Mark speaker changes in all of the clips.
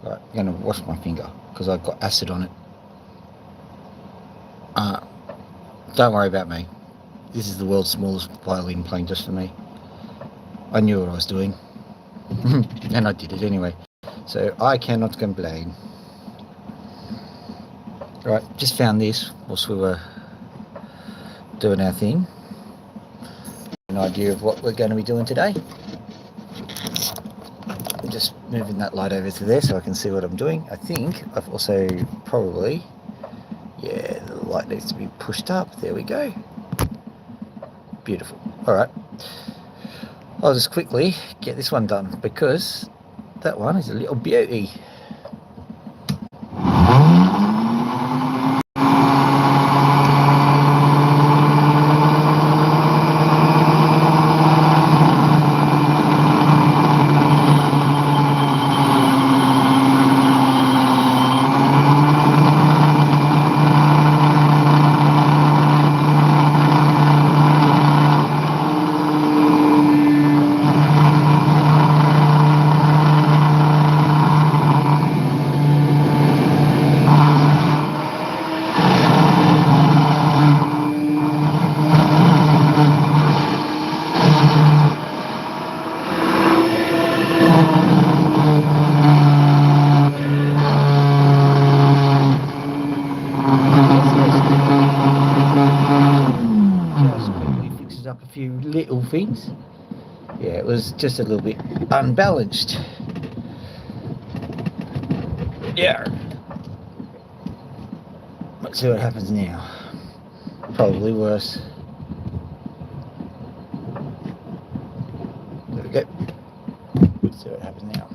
Speaker 1: Right, I'm going to wash my finger because I've got acid on it. Don't worry about me. This is the world's smallest violin playing just for me. I knew what I was doing. And I did it anyway. So I cannot complain. Right, just found this whilst we were doing our thing. An idea of what we're going to be doing today. I'm just moving that light over to there so I can see what I'm doing. I think I've also probably, yeah, the light needs to be pushed up. There we go. Beautiful. All right. I'll just quickly get this one done because that one is a little beauty. Up a few little things. Yeah, it was just a little bit unbalanced. Yeah. Let's see what happens now. Probably worse. There we go. Let's see what happens now.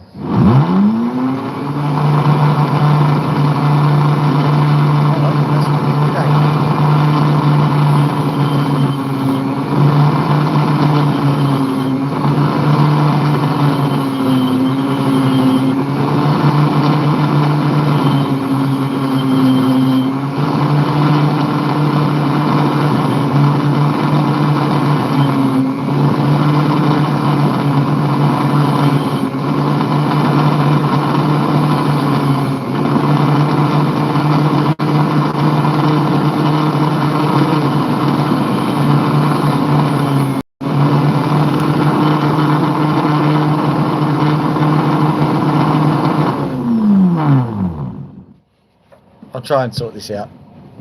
Speaker 1: I'll try and sort this out.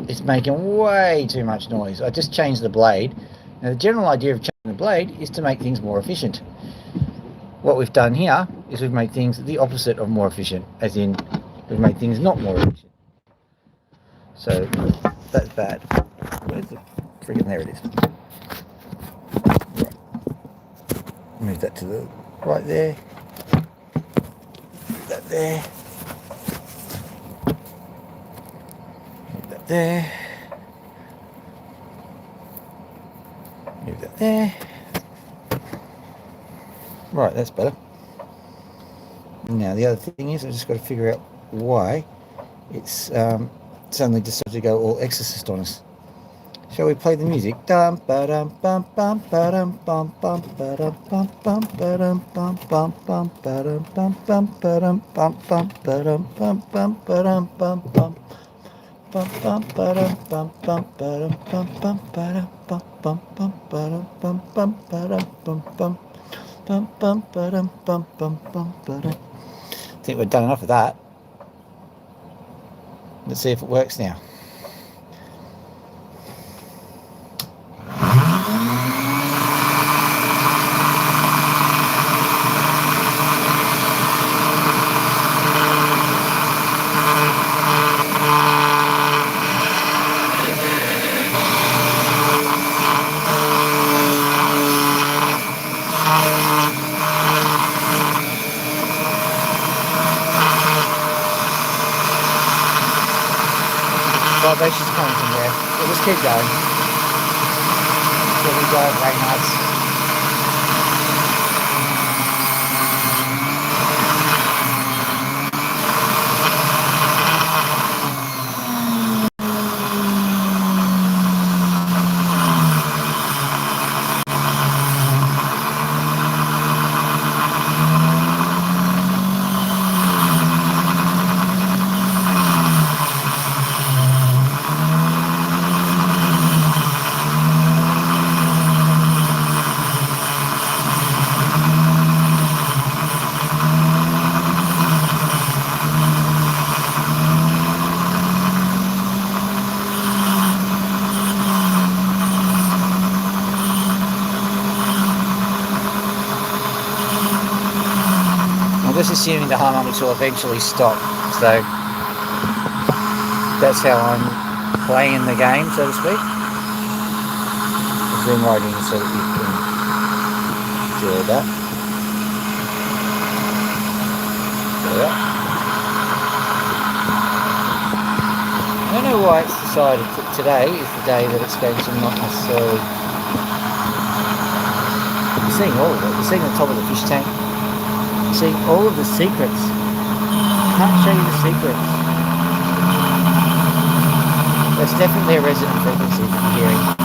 Speaker 1: It's making way too much noise. I just changed the blade. Now the general idea of changing the blade is to make things more efficient. What we've done here is we've made things the opposite of more efficient, as in we've made things not more efficient. So that's bad. Where's the freaking, there it is. Right. Move that to the right there. Move that there. There, move that there. Right, that's better. Now the other thing is I've just got to figure out why it's suddenly decided to go all Exorcist on us. Shall we play the music? Dum ba dum bum bum ba dum bum bum ba dum bum bum ba dum bum bum bum ba dum bum bum ba dum bum bum ba dum bum bum ba dum bum bum. Bum bum ba-dum bum bum ba-dum bum bum ba-dum bum bum bum ba-dum bum bum ba-dum bum bum bum bum ba-dum bum bum bum ba-dum. I think we're done enough of that. Let's see if it works now. Vibrations coming from there. We'll just keep going. Till we go over nights. just assuming the harmonics will eventually stop. So that's how I'm playing the game, so to speak. Zoom right in so that you can enjoy that. There. I don't know why it's decided that today is the day that it's going to not necessarily... You're seeing all of it. You're seeing the top of the fish tank. You're seeing all of the secrets. I can't show you the secrets. That's definitely a resonant frequency that you're hearing.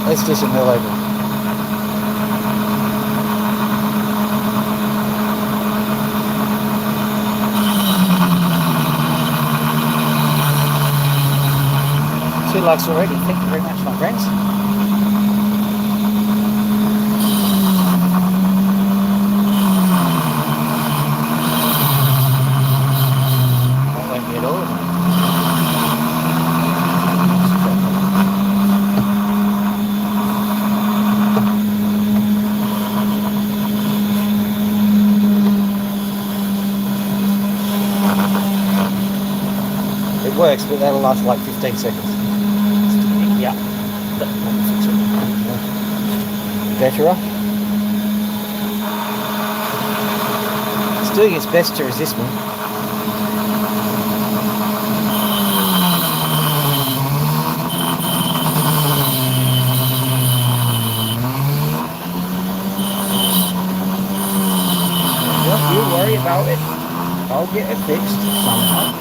Speaker 1: Let's do some hill over. Two likes already. Thank you very much, my friends. That won't be at all. Works, but that'll last like 15 seconds. Yeah. Better. It's doing its best to resist me. Don't you worry about it. I'll get it fixed somehow.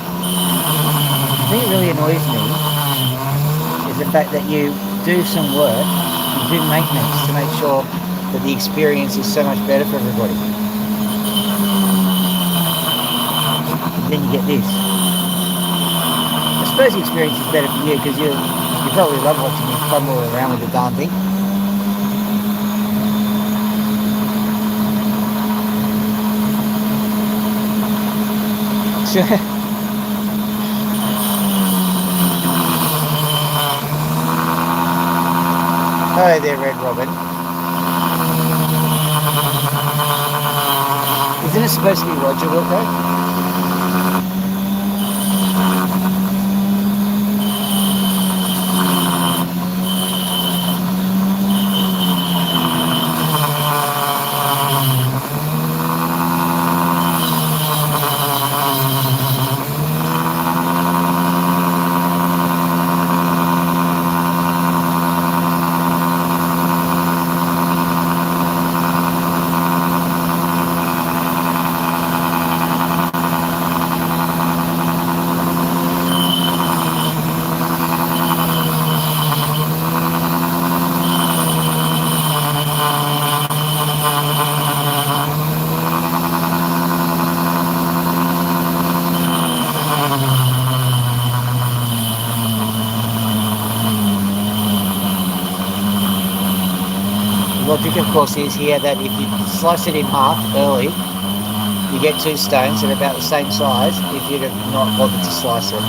Speaker 1: The thing that really annoys me is the fact that you do some work, you do maintenance to make sure that the experience is so much better for everybody. And then you get this. I suppose the experience is better for you because you probably love watching me fumble around with the darn thing. Hi there, Red Robin. Isn't it supposed to be Roger Wilco? Logic, of course, is here that if you slice it in half early, you get two stones that are about the same size if you're not bothered to slice it.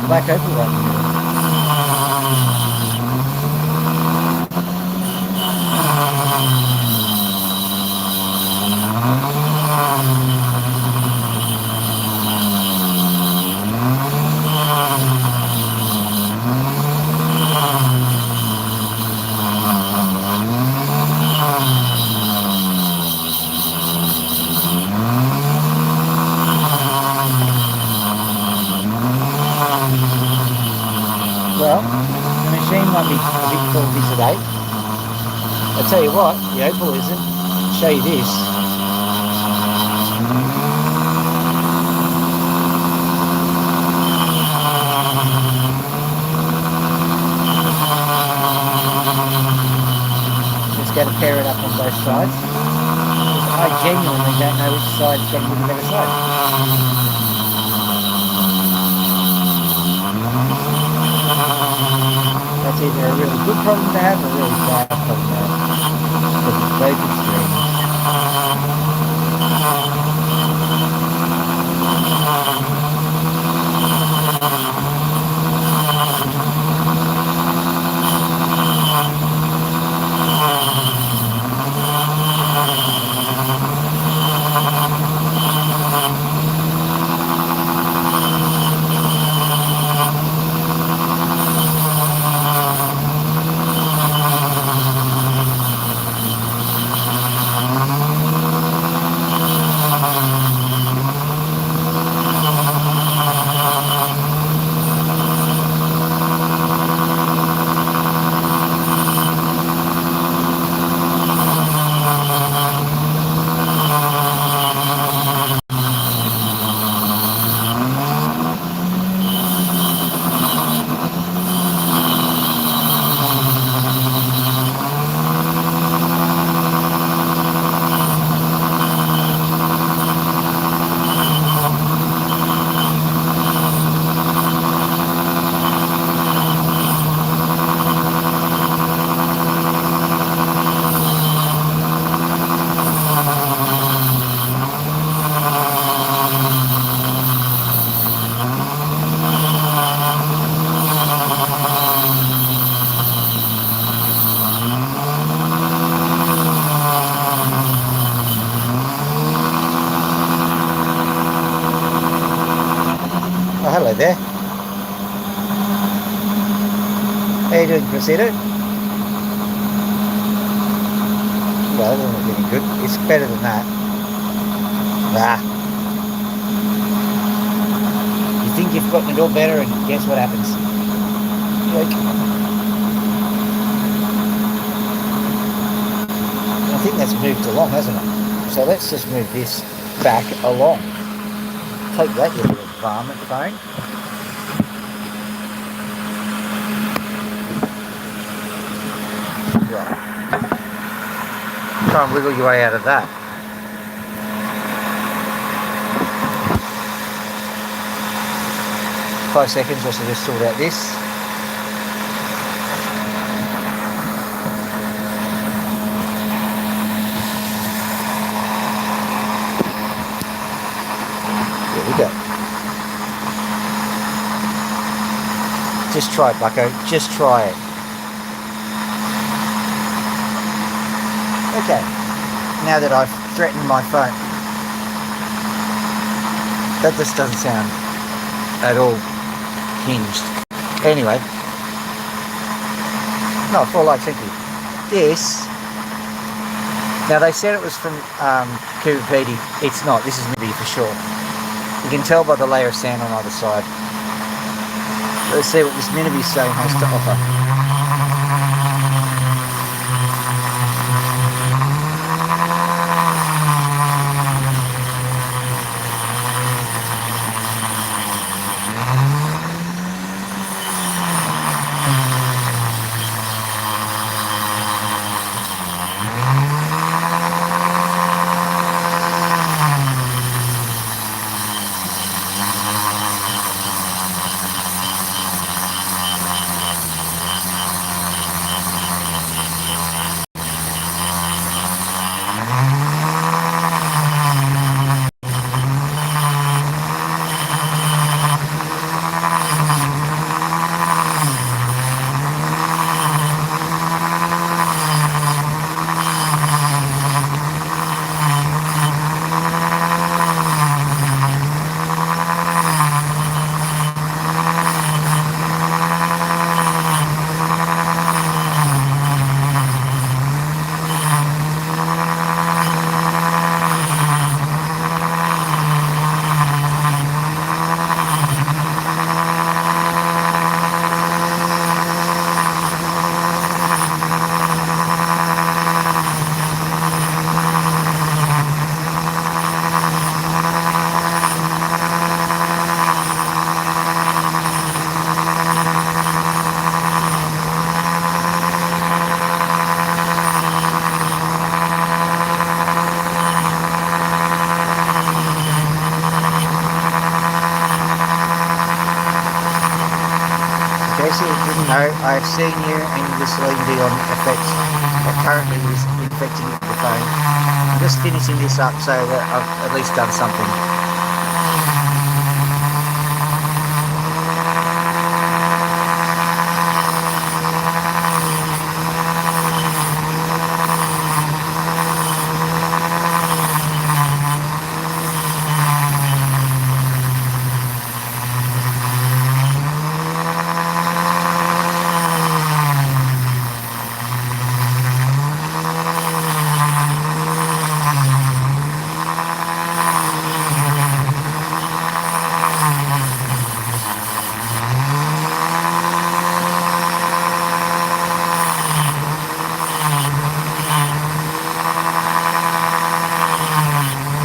Speaker 1: Black opal right in the middle. Well, the machine might be a bit faulty today. I'll tell you what, the Opal isn't. I'll show you this. to pair it up on both sides. I genuinely don't know which side's going to be the better side. That's either a really good problem to have or a really bad problem to have. Because it's both extremes. Oh, hello there. How you doing, Cressida? Well, that's not getting good. It's better than that. Ah. You think you've gotten it all better, and guess what happens? Like, I think that's moved along, hasn't it? So let's just move this back along. Take that, you little varmint phone. Right. Try and wiggle your way out of that. Five seconds just to just sort out this. There we go. Just try it, bucko. Just try it. Okay. Now that I've threatened my phone. That just doesn't sound at all hinged. Anyway. No, 4 likes, thank you. This. Now they said it was from Kupiti. It's not. This is Nibby for sure. You can tell by the layer of sand on either side. Let's see what this Minibi stone has to offer. No, I have seen you and your whistling on effects that currently is infecting the phone. I'm just finishing this up so that I've at least done something.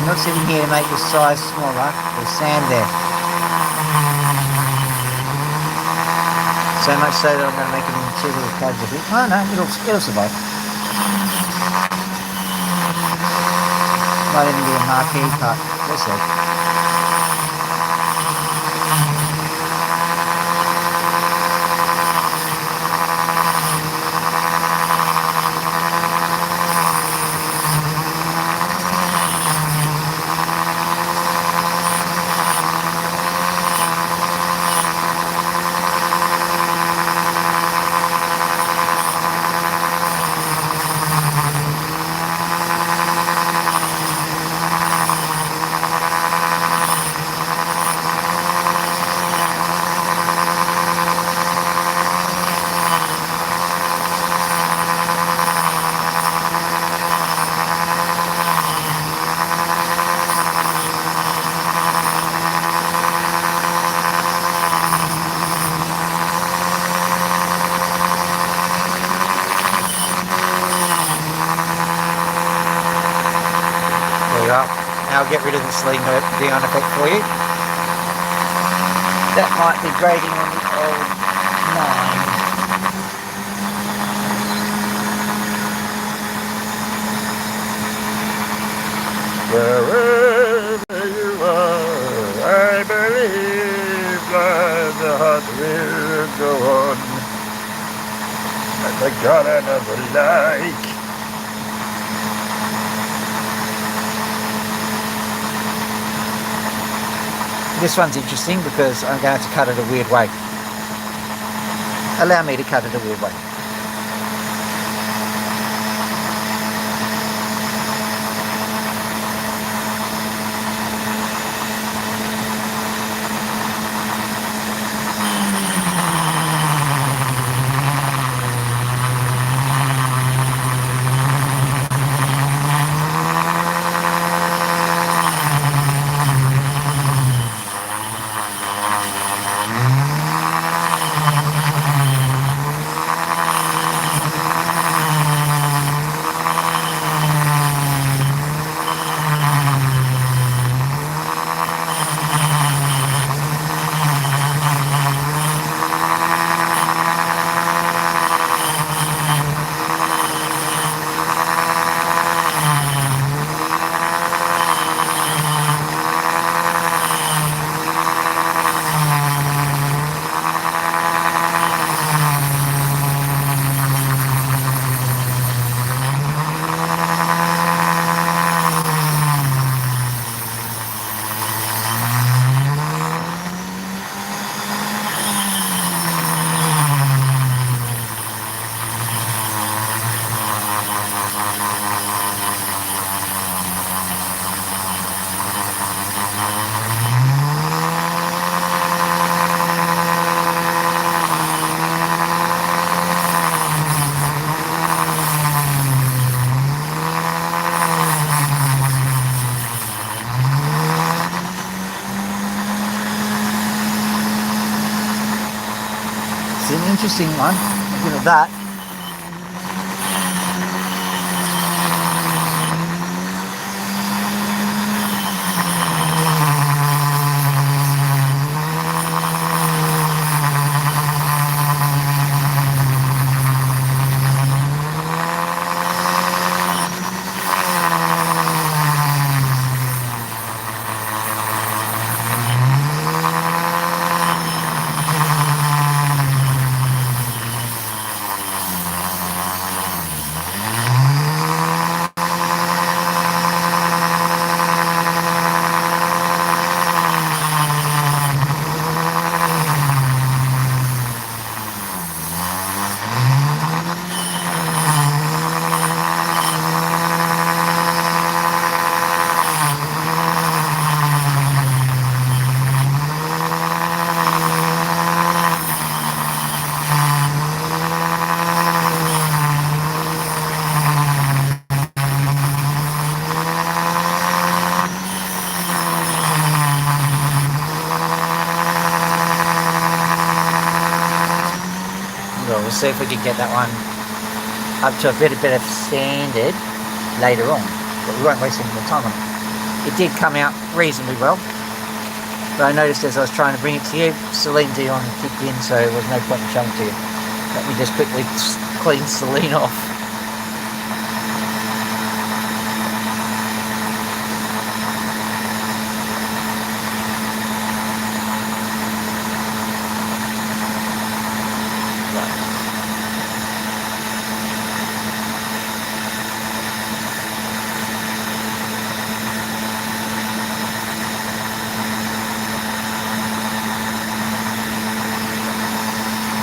Speaker 1: I'm not sitting here to make the size smaller. There's sand there. So much so that I'm going to make it into two little cabs of it. Oh no, it'll survive. Might even be a marquee cut. We'll see. Now I'll get rid of this lean down effect for you. That might be grating on the old 9. Wherever you are, I believe that the heart will go on. And the garden of the lake. This one's interesting because I'm going to have to cut it a weird way. Allow me to cut it a weird way. It's an interesting one. Look at that.
Speaker 2: Well, we'll see if we can get that one up to a bit better standard later on, but we won't waste any more time on it. It did come out reasonably well, but I noticed as I was trying to bring it to you, Celine Dion kicked in, so there was no point in showing it to you. Let me just quickly clean Celine off.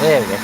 Speaker 2: There we go.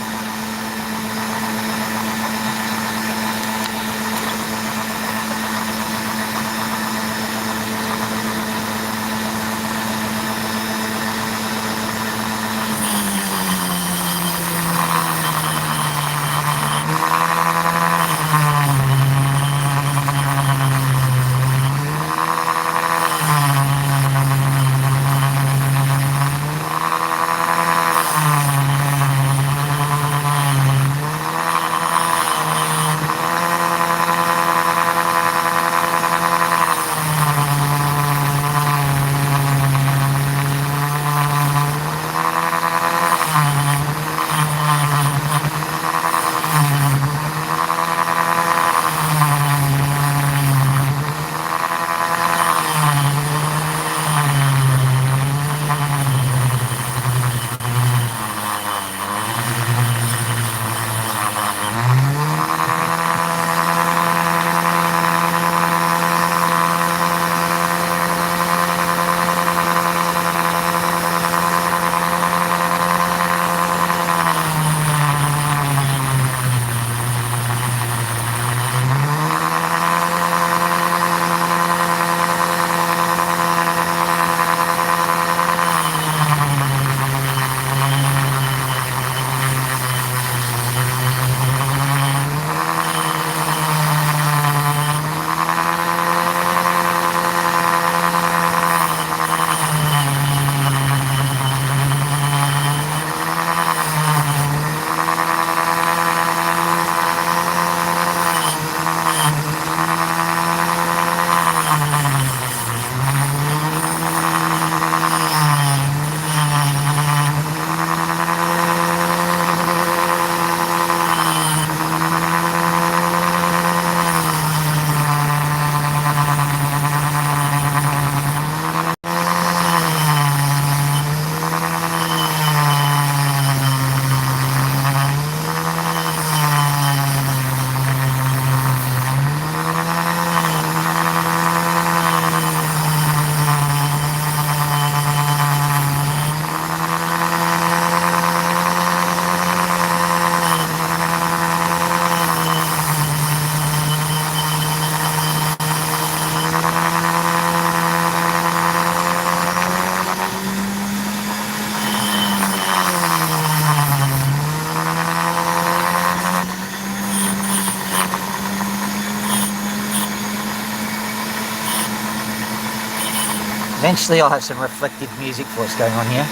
Speaker 2: Eventually I'll have some reflective music for what's going on here.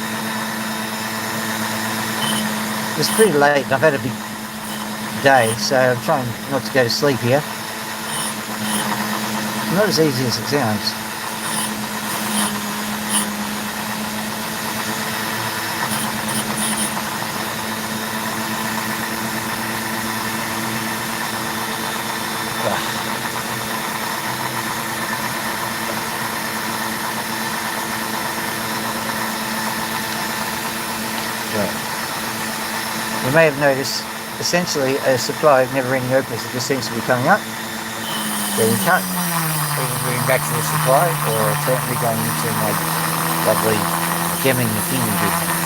Speaker 2: It's pretty late and I've had a big day, so I'm trying not to go to sleep here. Not as easy as it sounds. You may have noticed, essentially, a supply of never-ending opals that just seems to be coming up. So we can't even bring back to the supply, or alternately going into my lovely gemming the thing we did.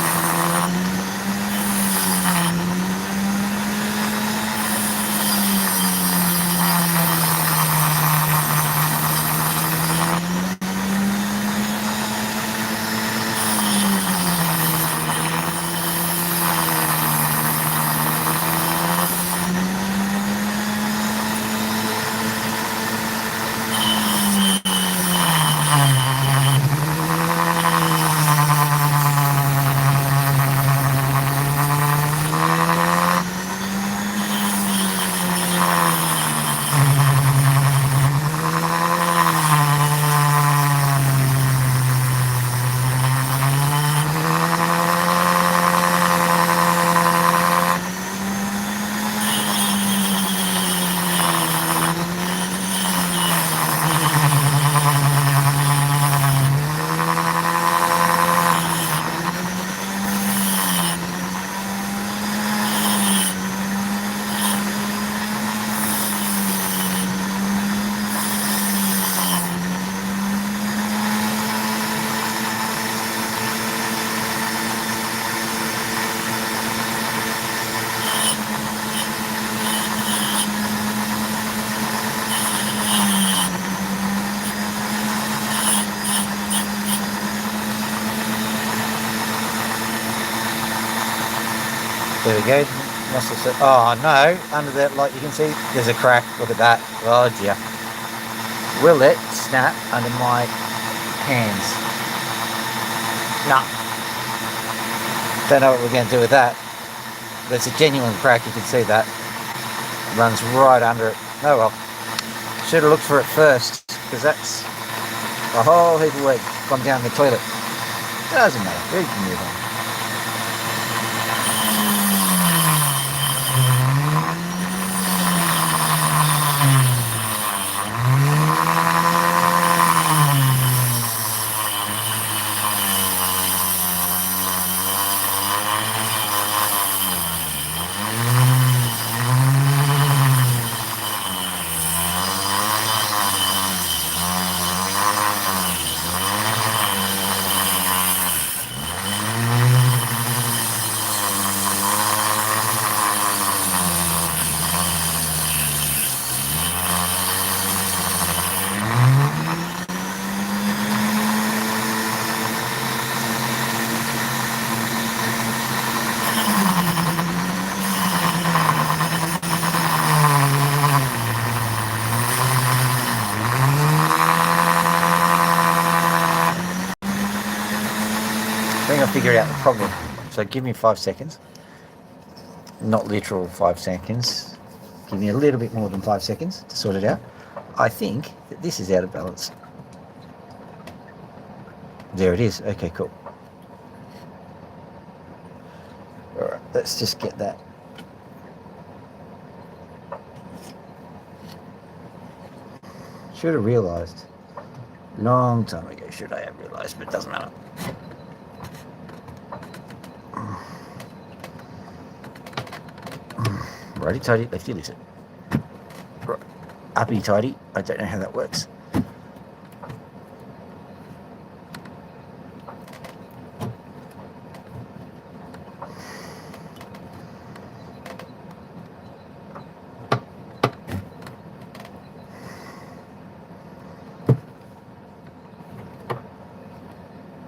Speaker 2: There we go. Must have said, oh no, under that light you can see there's a crack. Look at that. Oh dear. Will it snap under my hands? No. Don't know what we're going to do with that. But it's a genuine crack, you can see that. It runs right under it. Oh well. Should have looked for it first, because that's a whole heap of work gone down the toilet. Doesn't matter, we can move on. I think I figured out the problem. So give me 5 seconds. Not literal 5 seconds. Give me a little bit more than 5 seconds to sort it out. I think that this is out of balance. There it is. Okay, cool. Alright, let's just get that. Should have realised. Long time ago should I have realised, but it doesn't matter. Righty tighty, lefty loose it. Uppity tighty, I don't know how that works.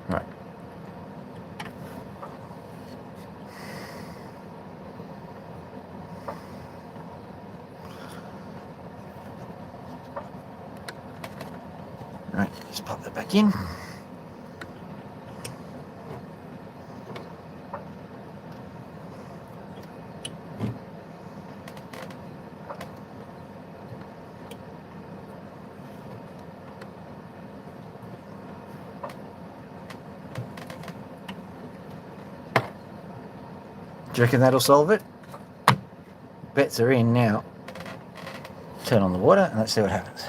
Speaker 2: Right. Right, just pop that back in. Do you reckon that'll solve it? Bets are in now. Turn on the water and let's see what happens.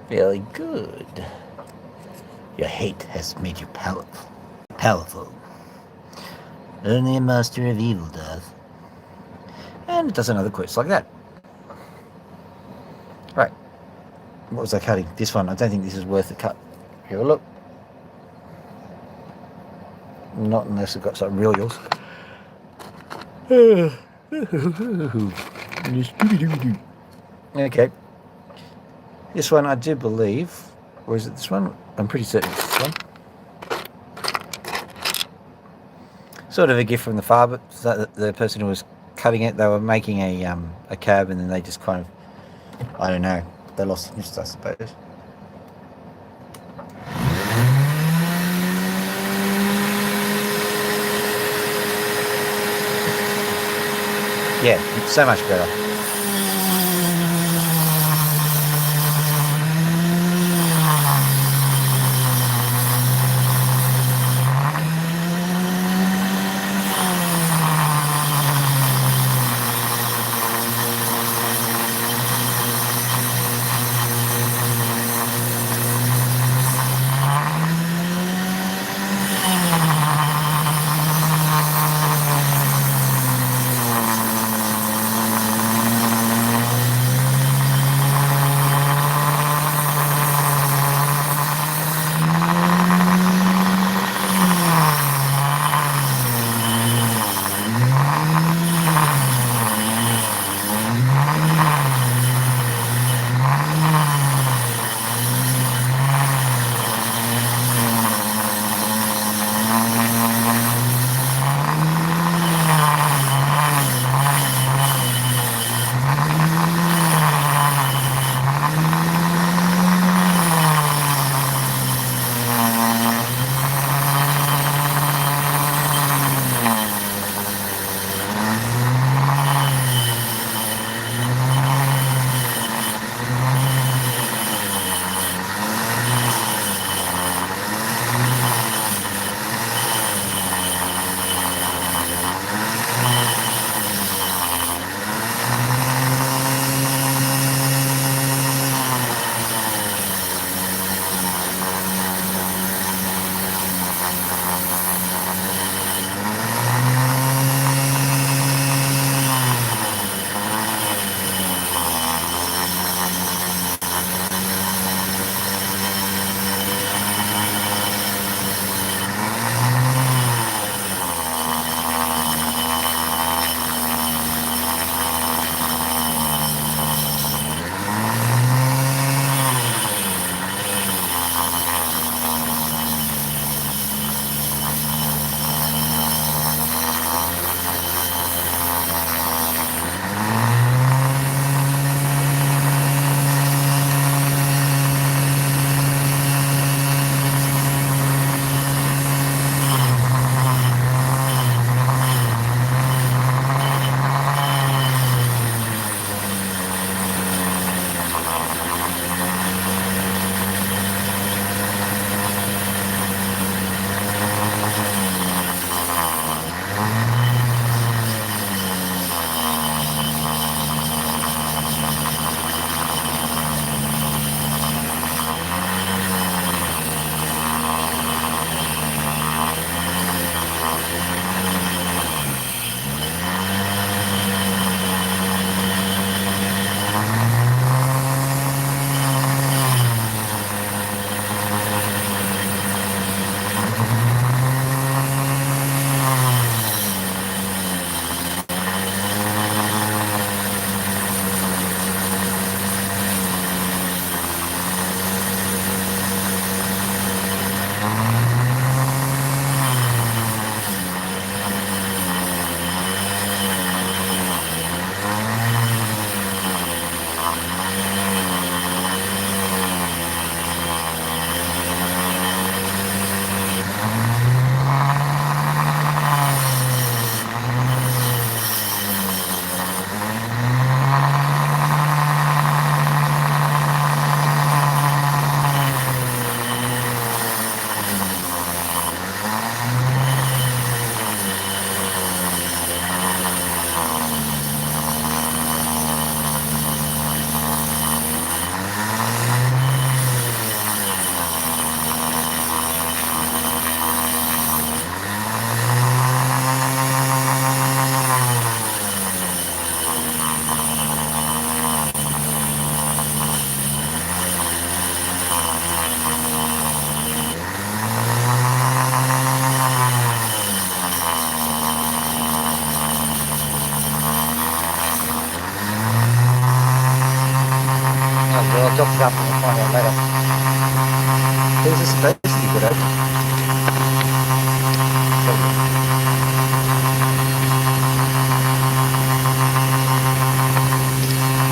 Speaker 2: Very good. Your hate has made you powerful. Powerful. Only a master of evil does. And it does another quest like that. Right. What was I cutting? This one. I don't think this is worth a cut. Have a look. Not unless I've got some real yours. Okay. This one I do believe, or is it this one? I'm pretty certain it's this one. Sort of a gift from the farmer, the person who was cutting it. They were making a cab, and then they just kind of, I don't know, they lost interest, I suppose. Yeah, so much better. chopped it up and we'll find out later. These are supposed to be good open.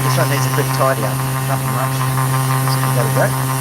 Speaker 2: This one needs a quick tidy up, nothing much. So we got to go.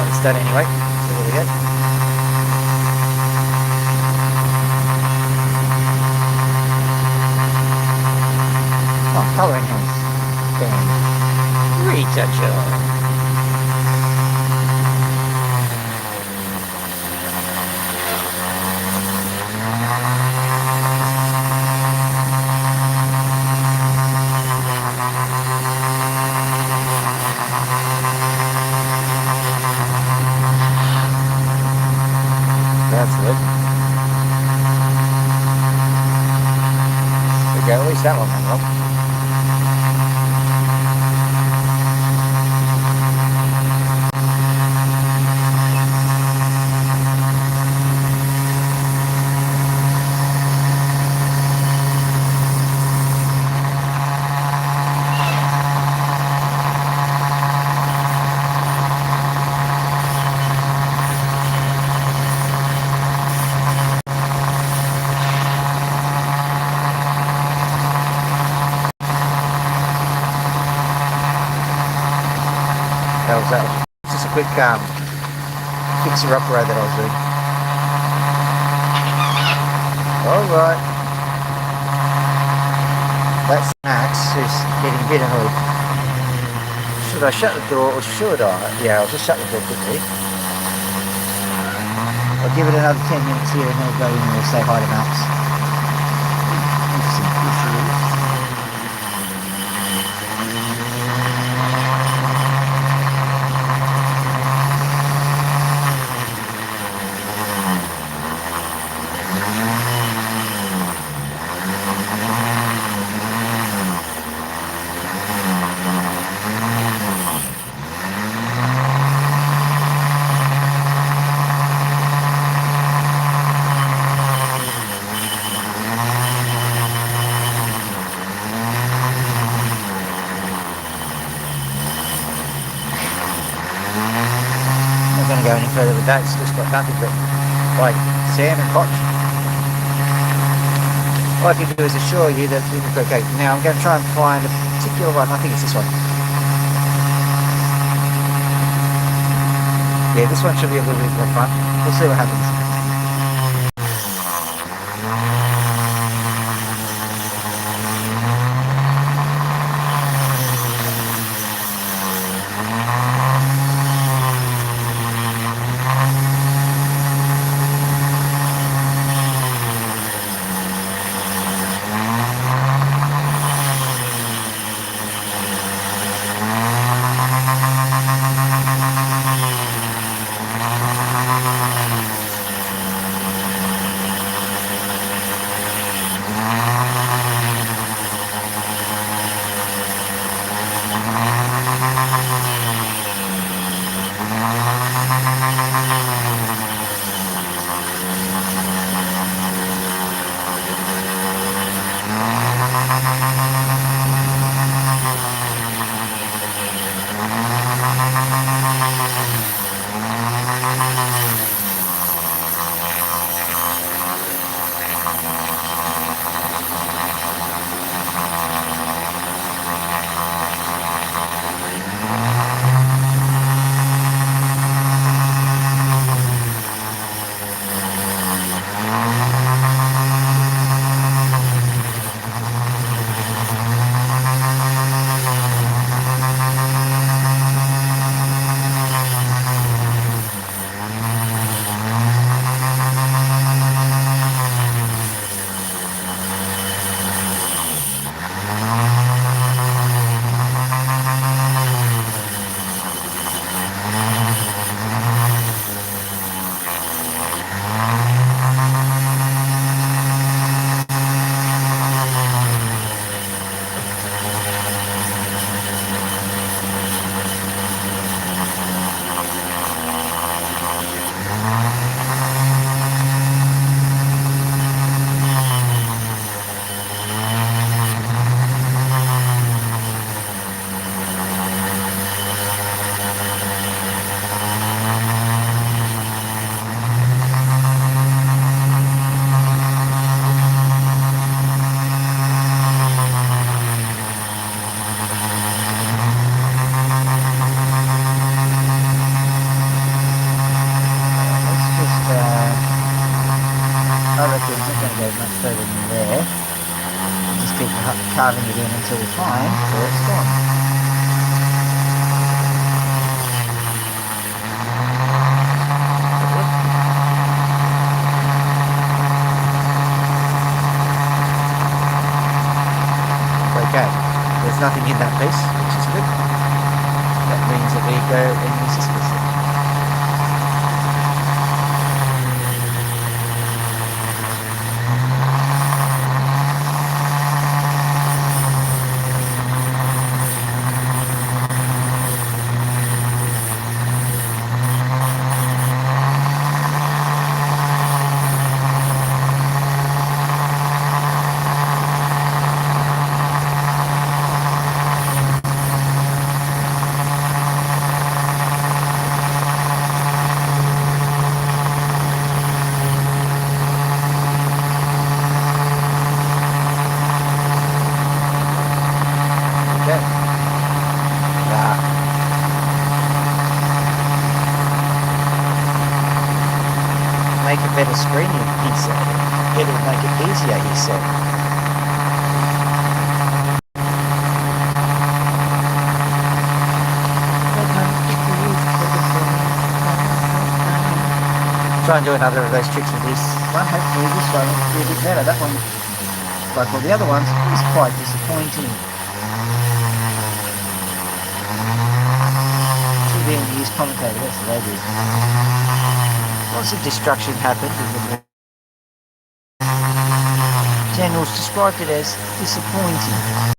Speaker 2: It's done anyway, so there we go. Oh, colouring house. Bang. Retoucher. That's it. Okay, at least that one went well. That was just a quick fixer-upper that I was doing. Alright. That's Max who's getting a bit annoyed. Should I shut the door or should I? Yeah, I'll just shut the door quickly. I'll give it another 10 minutes here and then we'll go in and we'll say hi to Max. Going to go any further with that, it's just got nothing but like sand and potch. All I can do is assure you that we look okay. Now I'm going to try and find a particular one, I think it's this one. Yeah, this one should be a little bit more fun. We'll see what happens. further than there. Just keep carving it in until we find where it's gone. Okay, there's nothing in that piece, which is good. That means that we go and use this piece. Make a better screen, he said. It'll make it easier, he said. Try and do another of those tricks with this one. Hopefully this one will be a bit better. That one, like all the other ones, is quite disappointing. Should be able to use commentator, that's what they do. Lots of destruction happened in the generals described it as disappointing.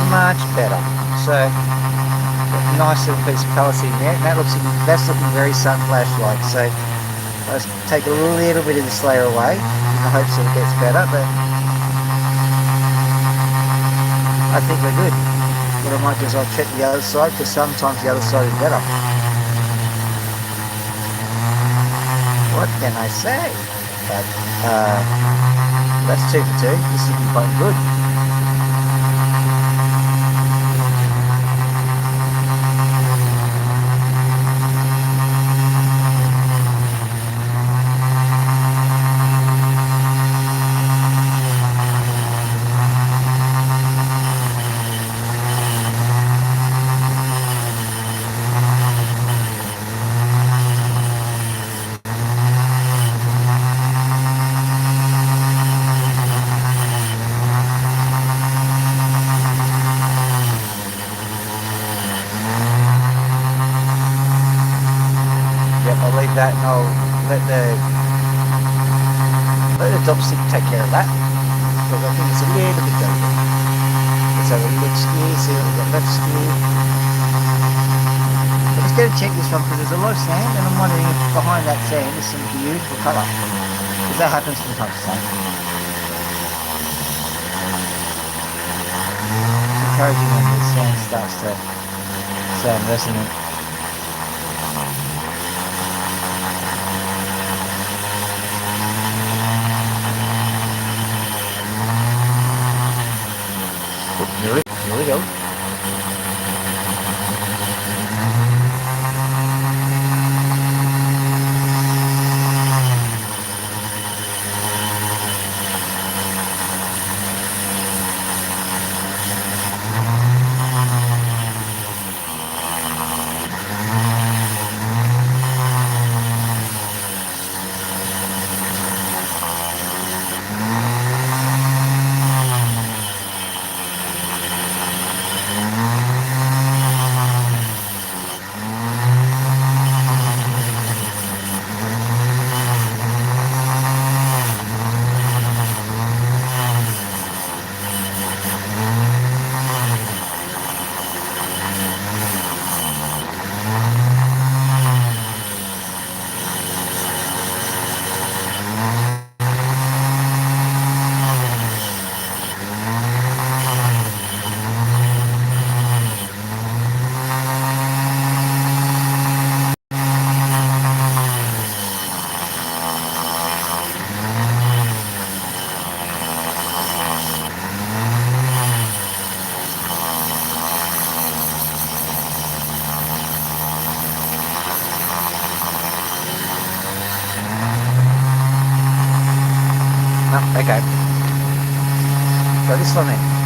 Speaker 2: Much better. So nice little piece of colour sitting there. That's looking very sun flash like. So let's take a little bit of this layer away in the hopes that it gets better, but I think we're good. What I might do is I'll check the other side, because sometimes the other side is better. What can I say? But that's 2 for 2. This is quite good. I'll leave that and I'll let the dropstick take care of that, because I think it's a little bit delicate. Let's have a look skew, see what we've got left skew. But let's go and check this one, because there's a lot of sand and I'm wondering if behind that sand is some beautiful colour, because that happens from time to time. It's encouraging when the sand starts to sound resonant. Here we go. Okay. So this one then.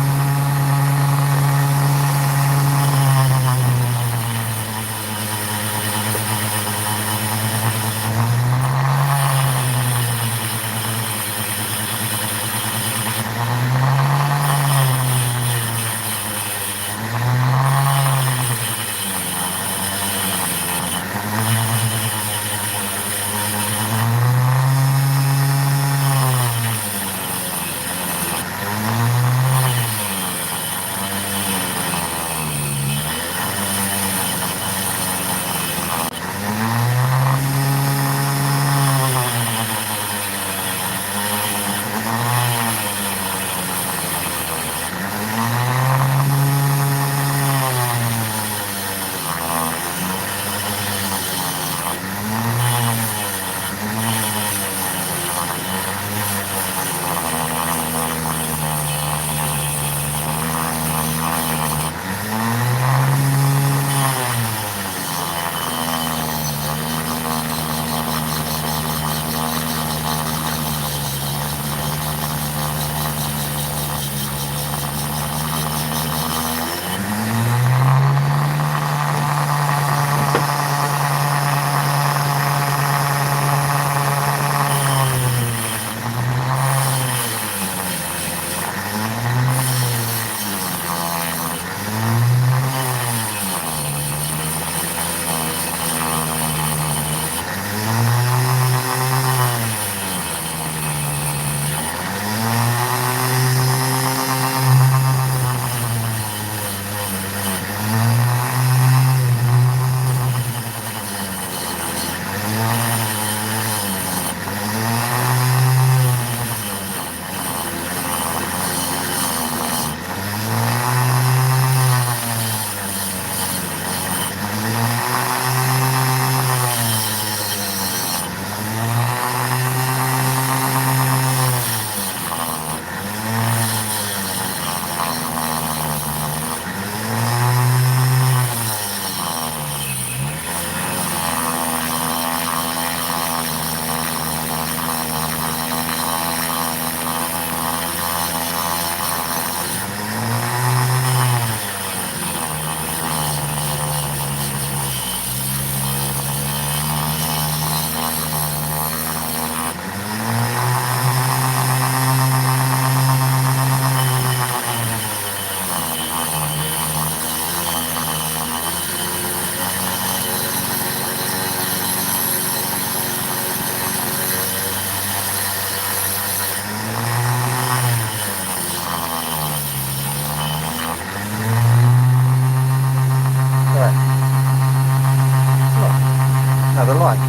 Speaker 2: Another light.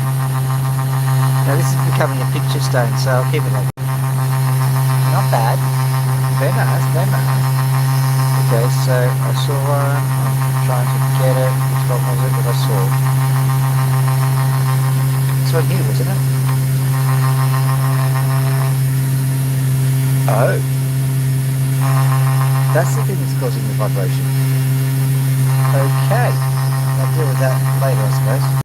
Speaker 2: Now this is becoming a picture stone, so I'll keep it like that. Not bad. Very nice, very nice. Okay, so I saw one. I'm trying to get it. Which one was it that I saw? This one here, wasn't it? Oh. That's the thing that's causing the vibration. Okay. I'll deal with that later, I suppose.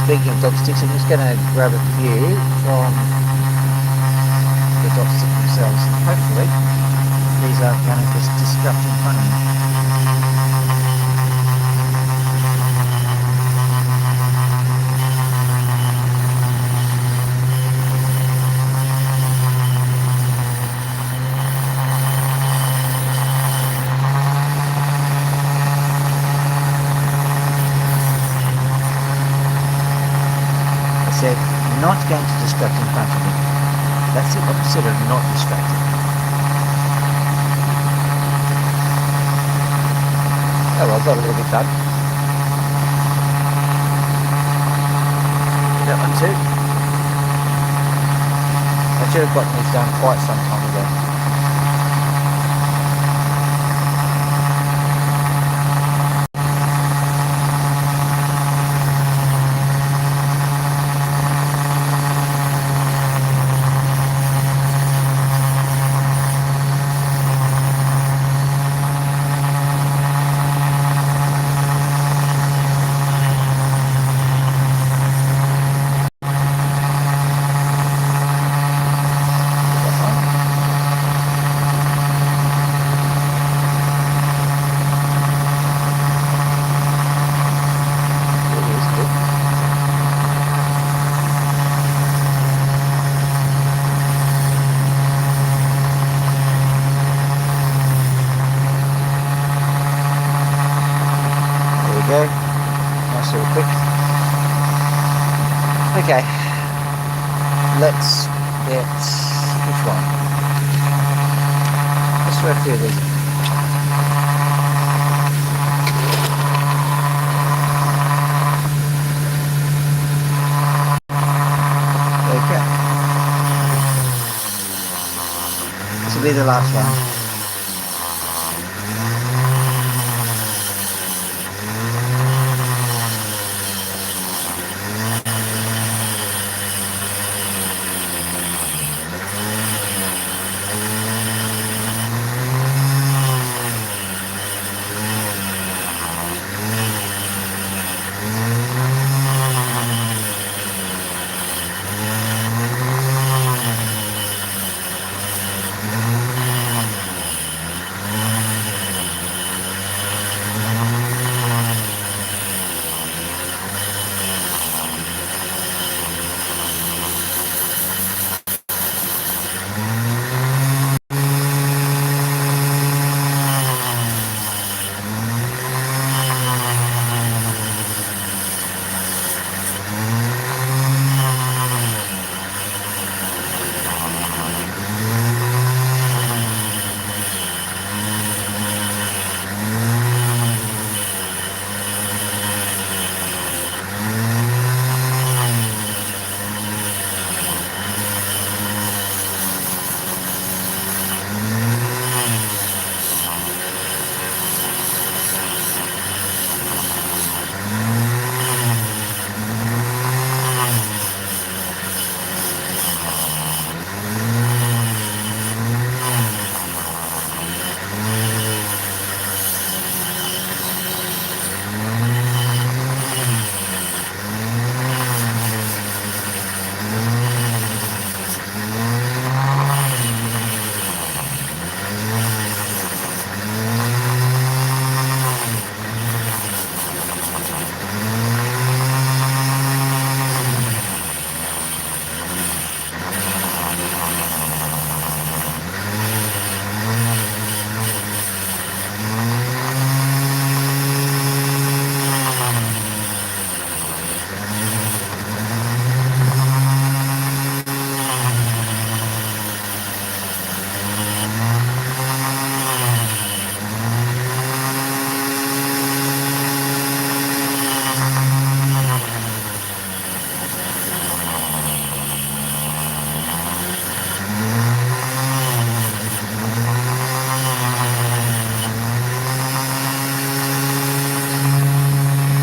Speaker 2: speaking of dopsticks, I'm just going to grab a few from the dopsticks themselves. Hopefully, these aren't going to just disrupt in front of me. Not going to distract in front of me. That's the opposite of not distracted. Oh well, got a little bit done. That one too. I should have gotten these done quite some time ago. Nice little quick. Okay, let's get which one? Let's throw a few of these. Okay, this will be the last one.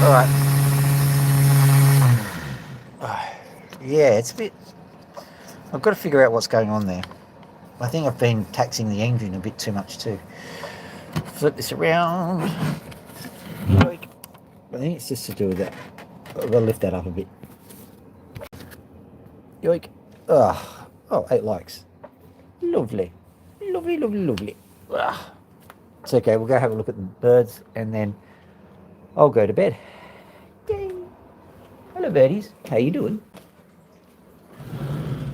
Speaker 2: Alright. Yeah, it's a bit... I've got to figure out what's going on there. I think I've been taxing the engine a bit too much too. Flip this around. I think it's just to do with that. I've got to lift that up a bit.
Speaker 1: Yoink. Oh, 8 likes. Lovely. Lovely, lovely, lovely. Ugh. It's okay, we'll go have a look at the birds and then I'll go to bed. Yay. Hello, birdies. How you doing?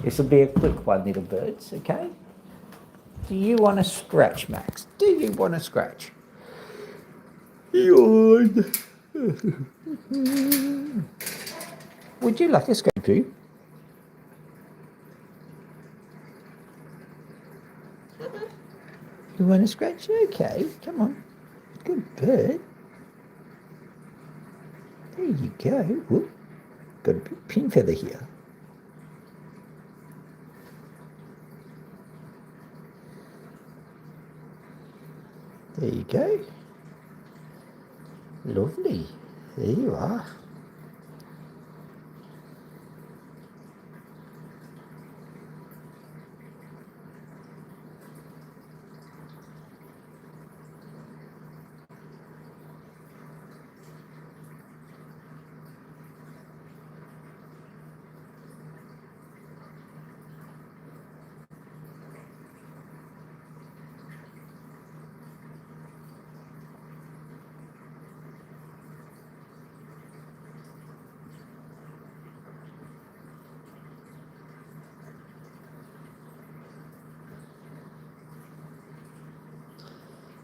Speaker 1: This will be a quick one, little birds, okay? Do you want to scratch, Max? Do you want to scratch? Yawn. Would you like a scratch too? You want to scratch? Okay, come on. Good bird. There you go. Whoop. Got a pin feather here. There you go. Lovely. There you are.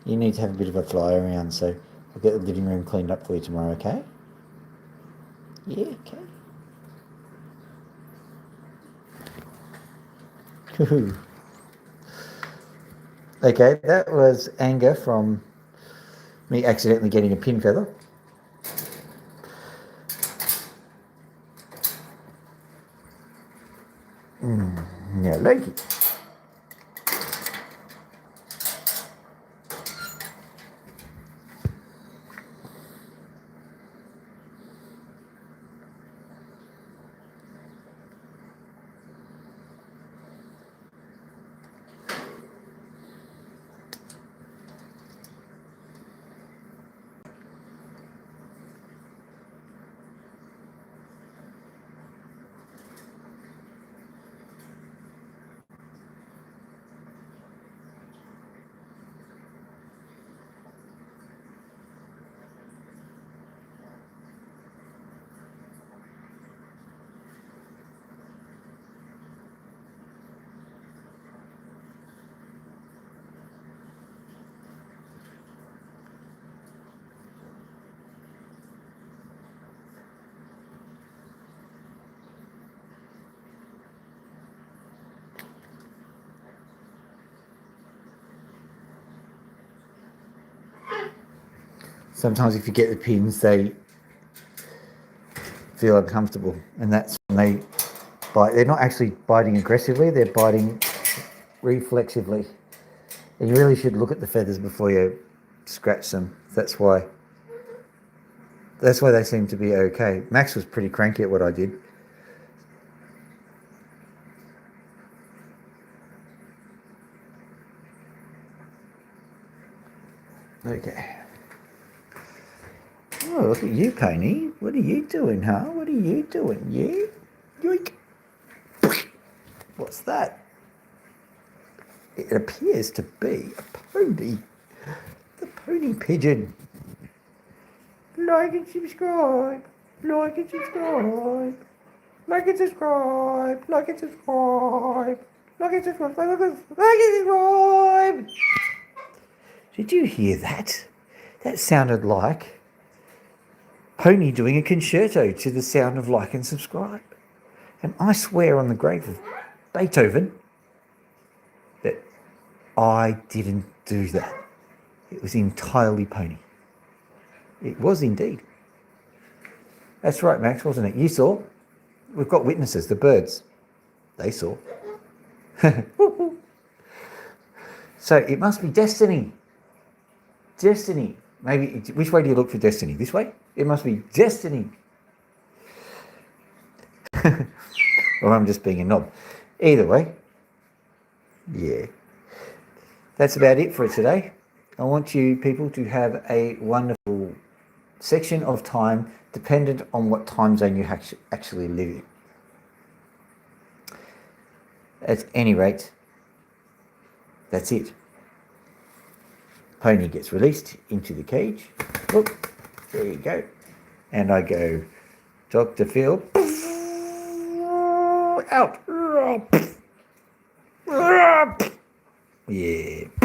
Speaker 1: You need to have a bit of a fly around, so I'll get the living room cleaned up for you tomorrow, okay? Yeah, okay. Okay, that was anger from me accidentally getting a pin feather. Yeah, like it. Sometimes if you get the pins, they feel uncomfortable, and that's when they bite. They're not actually biting aggressively, they're biting reflexively. And you really should look at the feathers before you scratch them. That's why they seem to be okay. Max was pretty cranky at what I did. Okay. Oh, look at you, Pony. What are you doing, huh? What are you doing? Yeah? Yoink. What's that? It appears to be a pony. The pony pigeon. Like and subscribe. Like and subscribe. Like and subscribe. Like and subscribe. Like and subscribe. Like and subscribe. Did you hear that? That sounded like Pony doing a concerto to the sound of like and subscribe. And I swear on the grave of Beethoven that I didn't do that. It was entirely Pony. It was indeed. That's right, Max, wasn't it? You saw. We've got witnesses, the birds. They saw. So it must be destiny. Destiny. Maybe, which way do you look for destiny? This way? It must be destiny. Or I'm just being a knob. Either way. Yeah. That's about it for today. I want you people to have a wonderful section of time dependent on what time zone you actually live in. At any rate, that's it. Pony gets released into the cage. Look, there you go. And I go, Dr. Phil, out. Yeah.